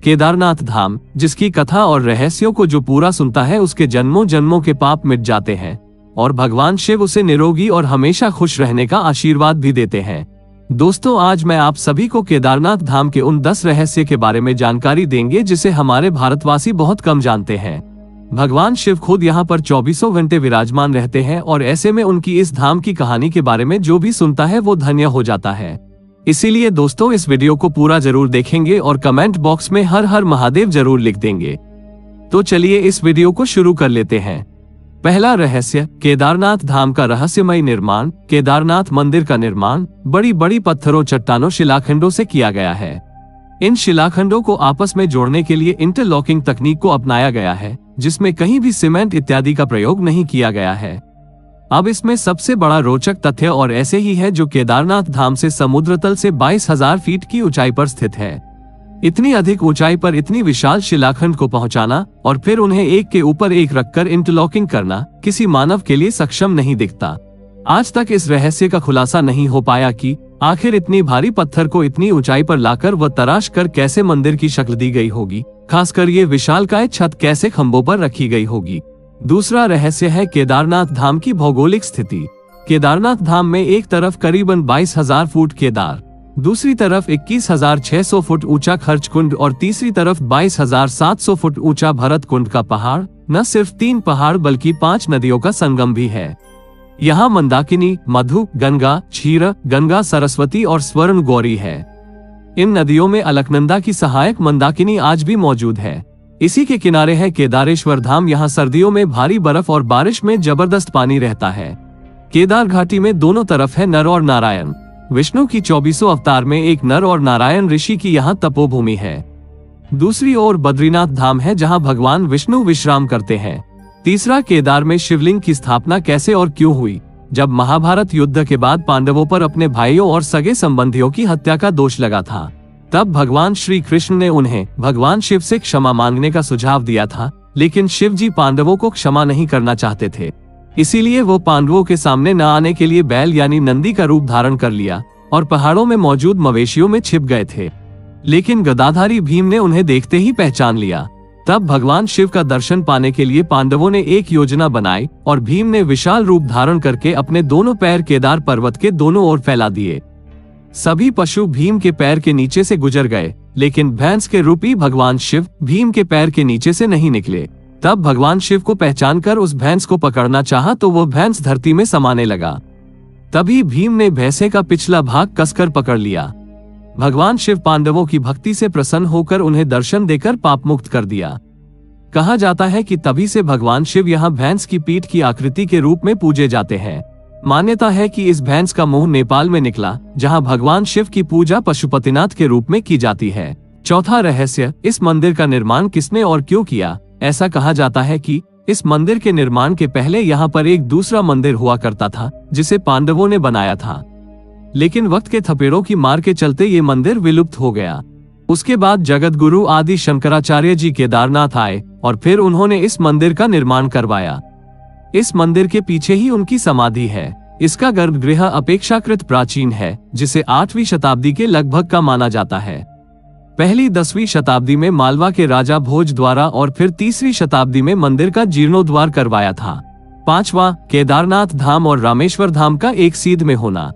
केदारनाथ धाम, जिसकी कथा और रहस्यों को जो पूरा सुनता है उसके जन्मों जन्मों के पाप मिट जाते हैं और भगवान शिव उसे निरोगी और हमेशा खुश रहने का आशीर्वाद भी देते हैं। दोस्तों, आज मैं आप सभी को केदारनाथ धाम के उन 10 रहस्य के बारे में जानकारी देंगे जिसे हमारे भारतवासी बहुत कम जानते हैं। भगवान शिव खुद यहाँ पर 24 घंटे विराजमान रहते हैं और ऐसे में उनकी इस धाम की कहानी के बारे में जो भी सुनता है वो धन्य हो जाता है। इसीलिए दोस्तों, इस वीडियो को पूरा जरूर देखेंगे और कमेंट बॉक्स में हर हर महादेव जरूर लिख देंगे। तो चलिए इस वीडियो को शुरू कर लेते हैं। पहला रहस्य, केदारनाथ धाम का रहस्यमय निर्माण। केदारनाथ मंदिर का निर्माण बड़ी बड़ी पत्थरों, चट्टानों, शिलाखंडों से किया गया है। इन शिलाखंडों को आपस में जोड़ने के लिए इंटरलॉकिंग तकनीक को अपनाया गया है, जिसमें कहीं भी सीमेंट इत्यादि का प्रयोग नहीं किया गया है। अब इसमें सबसे बड़ा रोचक तथ्य और ऐसे ही है जो केदारनाथ धाम से समुद्र तल से 22,000 फीट की ऊंचाई पर स्थित है। इतनी अधिक ऊंचाई पर इतनी विशाल शिलाखंड को पहुंचाना और फिर उन्हें एक के ऊपर एक रखकर इंटरलॉकिंग करना किसी मानव के लिए सक्षम नहीं दिखता। आज तक इस रहस्य का खुलासा नहीं हो पाया कि आखिर इतनी भारी पत्थर को इतनी ऊंचाई पर लाकर व तराश कर कैसे मंदिर की शक्ल दी गई होगी, खासकर ये विशालकाय छत कैसे खंभों पर रखी गई होगी। दूसरा रहस्य है केदारनाथ धाम की भौगोलिक स्थिति। केदारनाथ धाम में एक तरफ करीबन 22,000 फुट केदार, दूसरी तरफ 21,600 फुट ऊंचा खर्च कुंड और तीसरी तरफ 22,700 फुट ऊंचा भरत कुंड का पहाड़। न सिर्फ 3 पहाड़ बल्कि 5 नदियों का संगम भी है। यहाँ मंदाकिनी, मधु, गंगा, क्षीर गंगा, सरस्वती और स्वर्ण गौरी है। इन नदियों में अलकनंदा की सहायक मंदाकिनी आज भी मौजूद है। इसी के किनारे है केदारेश्वर धाम। यहाँ सर्दियों में भारी बर्फ और बारिश में जबरदस्त पानी रहता है। केदार घाटी में दोनों तरफ है नर और नारायण। विष्णु की 24 अवतार में एक नर और नारायण ऋषि की यहाँ तपोभूमि है। दूसरी ओर बद्रीनाथ धाम है जहाँ भगवान विष्णु विश्राम करते हैं। तीसरा, केदार में शिवलिंग की स्थापना कैसे और क्यों हुई। जब महाभारत युद्ध के बाद पांडवों पर अपने भाइयों और सगे संबंधियों की हत्या का दोष लगा था, तब भगवान श्री कृष्ण ने उन्हें भगवान शिव से क्षमा मांगने का सुझाव दिया था, लेकिन शिव जी पांडवों को क्षमा नहीं करना चाहते थे। इसीलिए वो पांडवों के सामने न आने के लिए बैल यानी नंदी का रूप धारण कर लिया और पहाड़ों में मौजूद मवेशियों में छिप गए थे। लेकिन गदाधारी भीम ने उन्हें देखते ही पहचान लिया। तब भगवान शिव का दर्शन पाने के लिए पांडवों ने एक योजना बनाई और भीम ने विशाल रूप धारण करके अपने दोनों पैर केदार पर्वत के दोनों ओर फैला दिए। सभी पशु भीम के पैर के नीचे से गुजर गए, लेकिन भैंस के रूपी भगवान शिव भीम के पैर के नीचे से नहीं निकले। तब भगवान शिव को पहचानकर उस भैंस को पकड़ना चाहा तो वो भैंस धरती में समाने लगा। तभी भीम ने भैंसे का पिछला भाग कसकर पकड़ लिया। भगवान शिव पांडवों की भक्ति से प्रसन्न होकर उन्हें दर्शन देकर पाप मुक्त कर दिया। कहा जाता है कि तभी से भगवान शिव यहाँ भैंस की पीठ की आकृति के रूप में पूजे जाते हैं। मान्यता है कि इस भैंस का मुंह नेपाल में निकला, जहां भगवान शिव की पूजा पशुपतिनाथ के रूप में की जाती है। चौथा रहस्य, इस मंदिर का निर्माण किसने और क्यों किया। ऐसा कहा जाता है कि इस मंदिर के निर्माण के पहले यहाँ पर एक दूसरा मंदिर हुआ करता था, जिसे पांडवों ने बनाया था। लेकिन वक्त के थपेड़ों की मार के चलते ये मंदिर विलुप्त हो गया। उसके बाद जगत गुरु आदि शंकराचार्य जी केदारनाथ आए और फिर उन्होंने इस मंदिर का निर्माण करवाया। इस मंदिर के पीछे ही उनकी समाधि है। इसका गर्भगृह अपेक्षाकृत प्राचीन है, जिसे 8वीं शताब्दी के लगभग का माना जाता है। पहली 10वीं शताब्दी में मालवा के राजा भोज द्वारा और फिर 3वीं शताब्दी में मंदिर का जीर्णोद्धार करवाया था। 5वां, केदारनाथ धाम और रामेश्वर धाम का एक सीध में होना।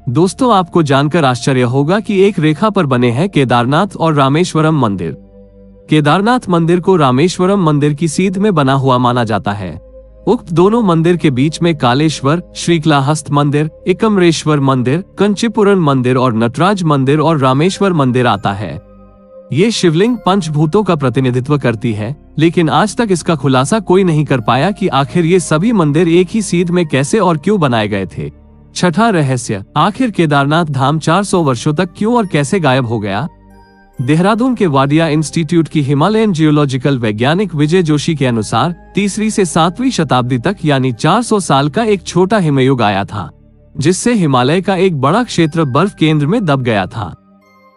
दोस्तों, आपको जानकर आश्चर्य होगा कि एक रेखा पर बने हैं केदारनाथ और रामेश्वरम मंदिर। केदारनाथ मंदिर को रामेश्वरम मंदिर की सीध में बना हुआ माना जाता है। उक्त दोनों मंदिर के बीच में कालेश्वर, श्रीकालाहस्त मंदिर, एकम्रेश्वर मंदिर, कंचीपुरम मंदिर और नटराज मंदिर और रामेश्वर मंदिर आता है। ये शिवलिंग पंचभूतों का प्रतिनिधित्व करती है, लेकिन आज तक इसका खुलासा कोई नहीं कर पाया कि आखिर ये सभी मंदिर एक ही सीध में कैसे और क्यों बनाए गए थे। छठा रहस्य, आखिर केदारनाथ धाम 400 वर्षों तक क्यों और कैसे गायब हो गया। देहरादून के वाडिया इंस्टीट्यूट की हिमालयन जियोलॉजिकल वैज्ञानिक विजय जोशी के अनुसार 3वीं से 7वीं शताब्दी तक यानी 400 साल का एक छोटा हिमयुग आया था, जिससे हिमालय का एक बड़ा क्षेत्र बर्फ केंद्र में दब गया था।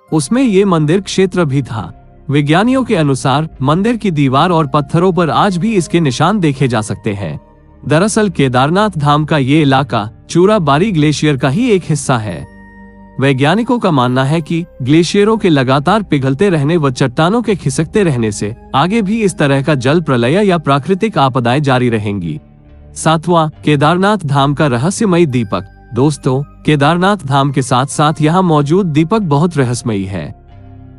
उसमें ये मंदिर क्षेत्र भी था। विज्ञानियों के अनुसार मंदिर की दीवार और पत्थरों पर आज भी इसके निशान देखे जा सकते हैं। दरअसल केदारनाथ धाम का ये इलाका चूराबारी ग्लेशियर का ही एक हिस्सा है। वैज्ञानिकों का मानना है कि ग्लेशियरों के लगातार पिघलते रहने व चट्टानों के खिसकते रहने से आगे भी इस तरह का जल प्रलय या प्राकृतिक आपदाएं जारी रहेंगी। 7वां, केदारनाथ धाम का रहस्यमयी दीपक। दोस्तों, केदारनाथ धाम के साथ साथ यहाँ मौजूद दीपक बहुत रहस्यमयी है।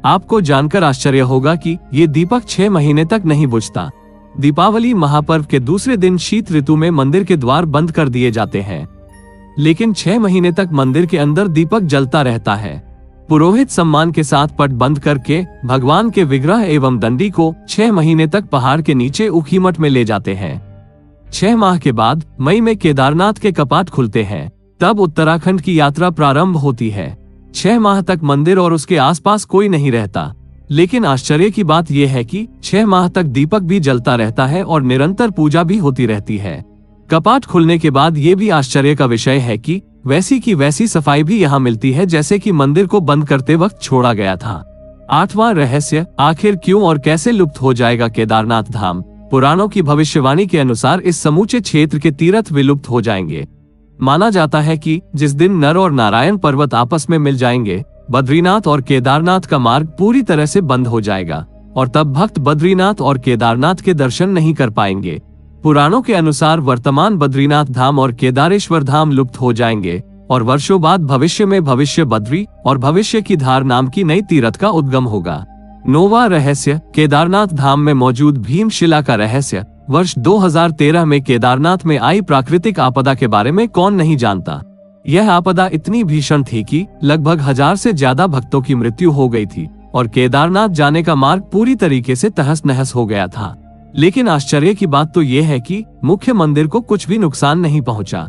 आपको जानकर आश्चर्य होगा कि ये दीपक 6 महीने तक नहीं बुझता। दीपावली महापर्व के दूसरे दिन शीत ऋतु में मंदिर के द्वार बंद कर दिए जाते हैं, लेकिन 6 महीने तक मंदिर के अंदर दीपक जलता रहता है। पुरोहित सम्मान के साथ पट बंद करके भगवान के विग्रह एवं दंडी को 6 महीने तक पहाड़ के नीचे ऊखीमठ में ले जाते हैं। 6 माह के बाद मई में केदारनाथ के कपाट खुलते हैं, तब उत्तराखंड की यात्रा प्रारंभ होती है। 6 माह तक मंदिर और उसके आसपास कोई नहीं रहता, लेकिन आश्चर्य की बात यह है कि 6 माह तक दीपक भी जलता रहता है और निरंतर पूजा भी होती रहती है। कपाट खुलने के बाद ये भी आश्चर्य का विषय है कि वैसी की वैसी सफाई भी यहाँ मिलती है जैसे कि मंदिर को बंद करते वक्त छोड़ा गया था। 8वां रहस्य, आखिर क्यों और कैसे लुप्त हो जाएगा केदारनाथ धाम। पुराणों की भविष्यवाणी के अनुसार इस समूचे क्षेत्र के तीर्थ विलुप्त हो जाएंगे। माना जाता है कि जिस दिन नर और नारायण पर्वत आपस में मिल जाएंगे, बद्रीनाथ और केदारनाथ का मार्ग पूरी तरह से बंद हो जाएगा और तब भक्त बद्रीनाथ और केदारनाथ के दर्शन नहीं कर पाएंगे। पुराणों के अनुसार वर्तमान बद्रीनाथ धाम और केदारेश्वर धाम लुप्त हो जाएंगे और वर्षों बाद भविष्य में भविष्य बद्री और भविष्य की धार नाम की नई तीर्थ का उद्गम होगा। 9वां रहस्य, केदारनाथ धाम में मौजूद भीमशिला का रहस्य। वर्ष 2013 में केदारनाथ में आई प्राकृतिक आपदा के बारे में कौन नहीं जानता। यह आपदा इतनी भीषण थी कि लगभग 1000 से ज्यादा भक्तों की मृत्यु हो गई थी और केदारनाथ जाने का मार्ग पूरी तरीके से तहस नहस हो गया था। लेकिन आश्चर्य की बात तो यह है कि मुख्य मंदिर को कुछ भी नुकसान नहीं पहुंचा।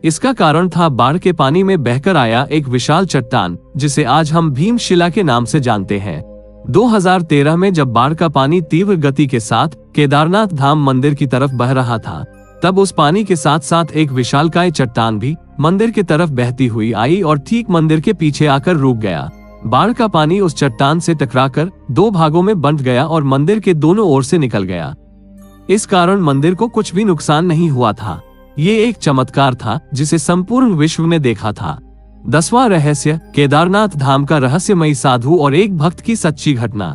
इसका कारण था बाढ़ के पानी में बहकर आया एक विशाल चट्टान, जिसे आज हम भीमशिला के नाम से जानते हैं। 2013 में जब बाढ़ का पानी तीव्र गति के साथ केदारनाथ धाम मंदिर की तरफ बह रहा था, तब उस पानी के साथ साथ एक विशालकाय चट्टान भी मंदिर की तरफ बहती हुई आई और ठीक मंदिर के पीछे आकर रुक गया। बाढ़ का पानी उस चट्टान से टकराकर 2 भागों में बंट गया और मंदिर के दोनों ओर से निकल गया। इस कारण मंदिर को कुछ भी नुकसान नहीं हुआ था। ये एक चमत्कार था जिसे संपूर्ण विश्व ने देखा था। 10वां रहस्य, केदारनाथ धाम का रहस्यमयी साधु और एक भक्त की सच्ची घटना।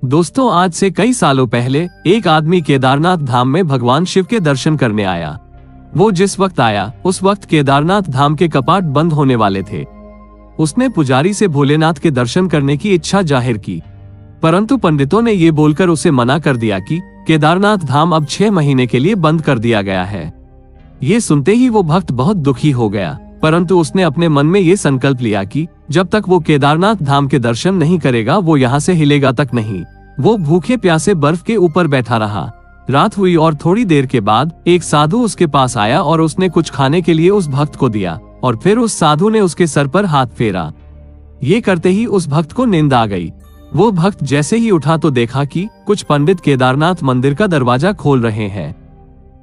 दोस्तों, आज से कई सालों पहले एक आदमी केदारनाथ धाम में भगवान शिव के दर्शन करने आया। वो जिस वक्त आया उस वक्त केदारनाथ धाम के कपाट बंद होने वाले थे। उसने पुजारी से भोलेनाथ के दर्शन करने की इच्छा जाहिर की, परंतु पंडितों ने ये बोलकर उसे मना कर दिया कि केदारनाथ धाम अब 6 महीने के लिए बंद कर दिया गया है। ये सुनते ही वो भक्त बहुत दुखी हो गया, परंतु उसने अपने मन में ये संकल्प लिया कि जब तक वो केदारनाथ धाम के दर्शन नहीं करेगा वो यहाँ से हिलेगा तक नहीं। वो भूखे प्यासे बर्फ के ऊपर बैठा रहा। रात हुई और थोड़ी देर के बाद एक साधु उसके पास आया और उसने कुछ खाने के लिए उस भक्त को दिया और फिर उस साधु ने उसके सर पर हाथ फेरा। ये करते ही उस भक्त को नींद आ गई। वो भक्त जैसे ही उठा तो देखा कि कुछ पंडित केदारनाथ मंदिर का दरवाजा खोल रहे हैं।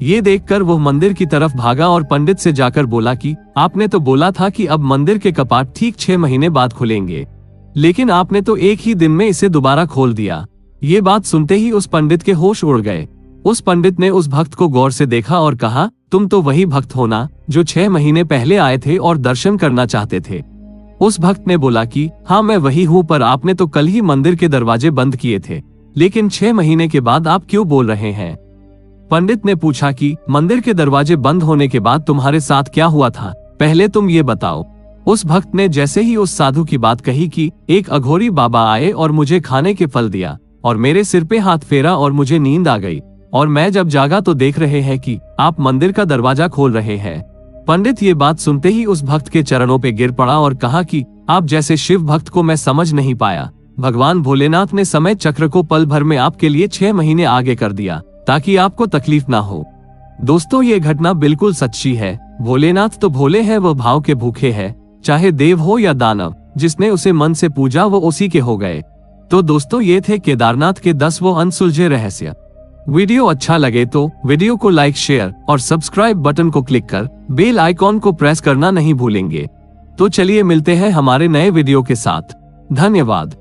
ये देखकर वो मंदिर की तरफ भागा और पंडित से जाकर बोला कि आपने तो बोला था कि अब मंदिर के कपाट ठीक 6 महीने बाद खुलेंगे, लेकिन आपने तो एक ही दिन में इसे दोबारा खोल दिया। ये बात सुनते ही उस पंडित के होश उड़ गए। उस पंडित ने उस भक्त को गौर से देखा और कहा, तुम तो वही भक्त हो ना जो 6 महीने पहले आए थे और दर्शन करना चाहते थे। उस भक्त ने बोला कि हाँ मैं वही हूँ, पर आपने तो कल ही मंदिर के दरवाजे बंद किए थे, लेकिन 6 महीने के बाद आप क्यों बोल रहे हैं। पंडित ने पूछा कि मंदिर के दरवाजे बंद होने के बाद तुम्हारे साथ क्या हुआ था, पहले तुम ये बताओ। उस भक्त ने जैसे ही उस साधु की बात कही कि एक अघोरी बाबा आए और मुझे खाने के फल दिया और मेरे सिर पे हाथ फेरा और मुझे नींद आ गई, और मैं जब जागा तो देख रहे हैं कि आप मंदिर का दरवाजा खोल रहे हैं। पंडित ये बात सुनते ही उस भक्त के चरणों पे गिर पड़ा और कहा कि आप जैसे शिव भक्त को मैं समझ नहीं पाया। भगवान भोलेनाथ ने समय चक्र को पल भर में आपके लिए 6 महीने आगे कर दिया ताकि आपको तकलीफ ना हो। दोस्तों, ये घटना बिल्कुल सच्ची है। भोलेनाथ तो भोले हैं, वो भाव के भूखे हैं, चाहे देव हो या दानव, जिसने उसे मन से पूजा वो उसी के हो गए। तो दोस्तों, ये थे केदारनाथ के 10 वो अनसुलझे रहस्य। वीडियो अच्छा लगे तो वीडियो को लाइक, शेयर और सब्सक्राइब बटन को क्लिक कर बेल आइकॉन को प्रेस करना नहीं भूलेंगे। तो चलिए मिलते हैं हमारे नए वीडियो के साथ। धन्यवाद।